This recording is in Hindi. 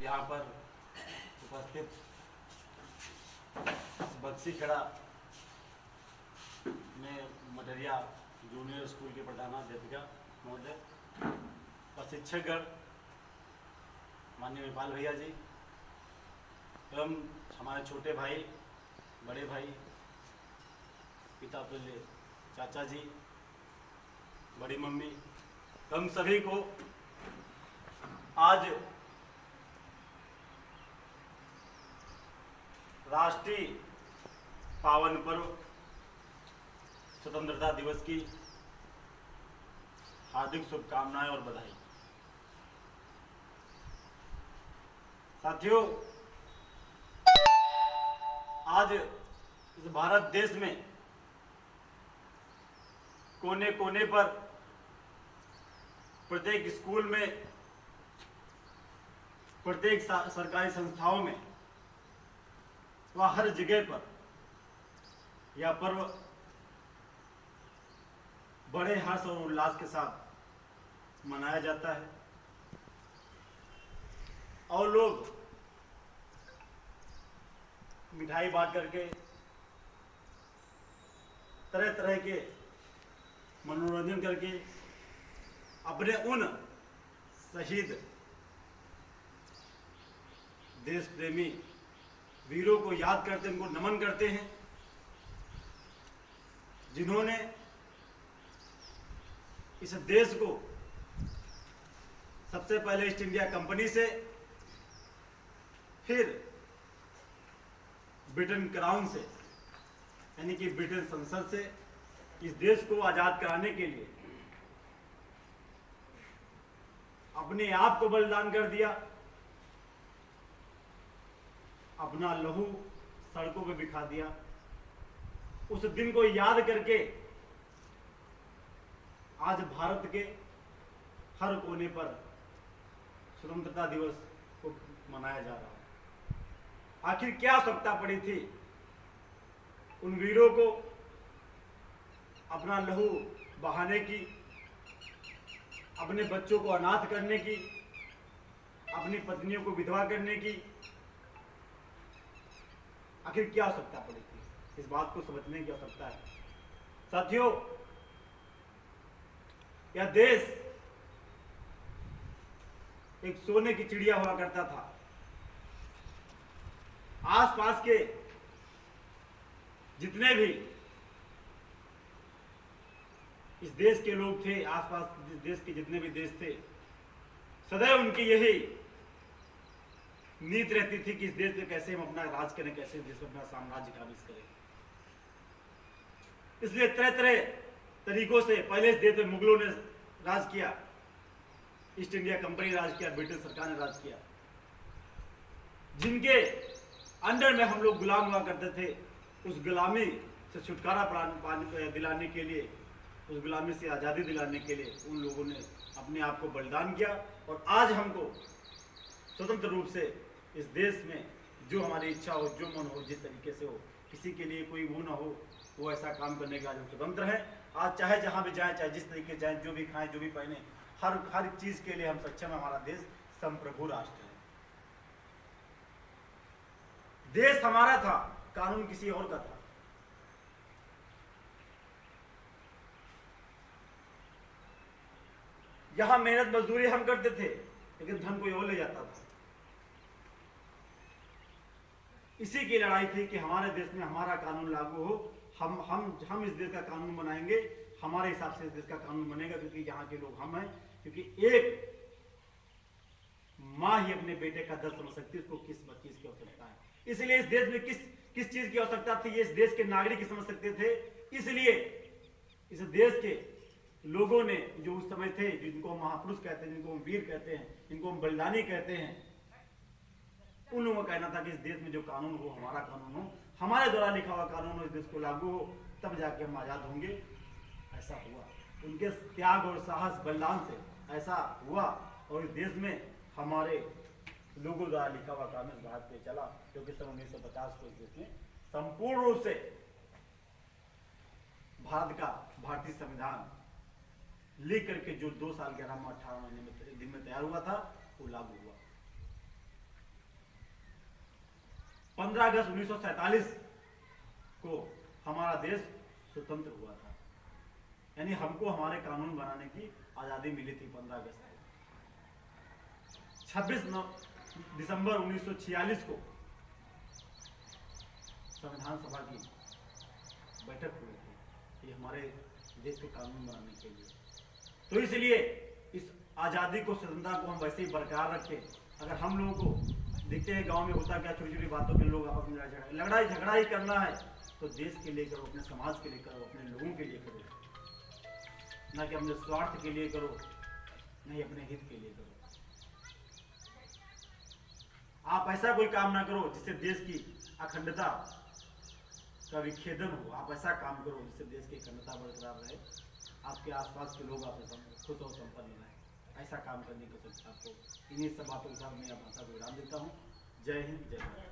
यहाँ पर उपस्थित इस बक्सी खड़ा में मटरिया जूनियर स्कूल के प्रधानाध्यापिका महोदय और शिक्षकगण, माननीय नेपाल भैया जी एवं हमारे छोटे भाई, बड़े भाई, पिता तुल्य चाचा जी, बड़ी मम्मी, हम सभी को आज राष्ट्रीय पावन पर्व स्वतंत्रता दिवस की हार्दिक शुभकामनाएं और बधाई। साथियों, आज इस भारत देश में कोने कोने पर प्रत्येक स्कूल में, प्रत्येक सरकारी संस्थाओं में व हर जगह पर यह पर्व बड़े हर्ष और उल्लास के साथ मनाया जाता है और लोग मिठाई बांट करके तरह तरह के मनोरंजन करके अपने उन शहीद देश प्रेमी वीरों को याद करते, उनको नमन करते हैं जिन्होंने इस देश को सबसे पहले ईस्ट इंडिया कंपनी से, फिर ब्रिटेन क्राउन से यानी कि ब्रिटेन संसद से इस देश को आजाद कराने के लिए अपने आप को बलिदान कर दिया, अपना लहू सड़कों पे बिखा दिया। उस दिन को याद करके आज भारत के हर कोने पर स्वतंत्रता दिवस को मनाया जा रहा है। आखिर क्या आवश्यकता पड़ी थी उन वीरों को अपना लहू बहाने की, अपने बच्चों को अनाथ करने की, अपनी पत्नियों को विधवा करने की? आखिर क्या आवश्यकता पड़ी थी? इस बात को समझने की आवश्यकता है। साथियों, यह देश एक सोने की चिड़िया हुआ करता था। आसपास के जितने भी इस देश के लोग थे, आसपास इस देश के जितने भी देश थे, सदैव उनकी यही नीति रहती थी कि इस देश में कैसे हम अपना राज करें, कैसे इस देश में अपना साम्राज्य काबिज करें। इसलिए तरह तरह तरीकों से पहले इस देश में मुगलों ने राज किया, ईस्ट इंडिया कंपनी राज किया, ब्रिटिश सरकार ने राज किया, जिनके अंडर में हम लोग गुलाम हुआ करते थे। उस गुलामी से छुटकारा दिलाने के लिए, उस गुलामी से आज़ादी दिलाने के लिए उन लोगों ने अपने आप को बलिदान किया और आज हमको स्वतंत्र रूप से इस देश में जो हमारी इच्छा हो, जो मन हो, जिस तरीके से हो, किसी के लिए कोई वो ना हो, वो ऐसा काम करने के आज हम स्वतंत्र हैं। आज चाहे जहाँ भी जाएं, चाहे जिस तरीके जाएं, जो भी खाएं, जो भी पहने, हर चीज़ के लिए हम सक्षम हैं। हमारा देश संप्रभु राष्ट्र है। देश हमारा था, कानून किसी और का था। यहां मेहनत मजदूरी हम करते थे, लेकिन धन कोई और ले जाता था। इसी की लड़ाई थी कि हमारे देश में हमारा कानून लागू हो, हम इस देश का कानून बनाएंगे, हमारे हिसाब से इस देश का कानून बनेगा, क्योंकि यहाँ के लोग हम हैं। क्योंकि एक माँ ही अपने बेटे का दर्द समझ सकती है, उसको किस चीज की आवश्यकता है। इसलिए इस देश में किस चीज की आवश्यकता थी, ये इस देश के नागरिक ही समझ सकते थे। इसलिए इस देश के लोगों ने, जो उस समय थे, जिनको हम महापुरुष कहते हैं, जिनको हम वीर कहते हैं, जिनको हम बलिदानी कहते हैं, उन लोगों का कहना था कि इस देश में जो कानून हो, हमारा कानून हो, हमारे द्वारा लिखा हुआ कानून हो, इस देश को लागू हो, तब जाके हम आजाद होंगे। ऐसा हुआ। उनके त्याग और साहस बलिदान से ऐसा हुआ और इस देश में हमारे लोगों द्वारा लिखा हुआ कानून भारत पे चला, क्योंकि सन 1950 को इस देश में संपूर्ण रूप से भारत का भारतीय संविधान लिख करके जो 2 साल 11 माह 18 महीने में दिन में तैयार हुआ था, वो लागू हुआ। 15 अगस्त 1947 को हमारा देश स्वतंत्र हुआ था, यानी हमको हमारे कानून बनाने की आज़ादी मिली थी 15 अगस्त को। 26 दिसंबर 1946 को संविधान सभा की बैठक हुई थी, ये हमारे देश के कानून बनाने के लिए। तो इसलिए इस आज़ादी को, स्वतंत्रता को हम वैसे ही बरकरार रखें। अगर हम लोगों को देखते हैं गांव में होता क्या, छोटी छोटी बातों के लोग आपस में लड़ाई झगड़ा ही करना है, तो देश के लिए करो, अपने समाज के लिए करो, अपने लोगों के लिए करो, ना कि अपने स्वार्थ के लिए करो, नहीं अपने हित के लिए करो। आप ऐसा कोई काम ना करो जिससे देश की अखंडता का विच्छेदन हो। आप ऐसा काम करो जिससे देश की अखंडता बरकरार रहे, आपके आसपास के लोग आपसे खुश और संपन्न रहे। ऐसा काम करने को आपको इन्हीं सब बातों के साथ मैं अपना विराम देता हूँ। जय हिंद, जय भारत।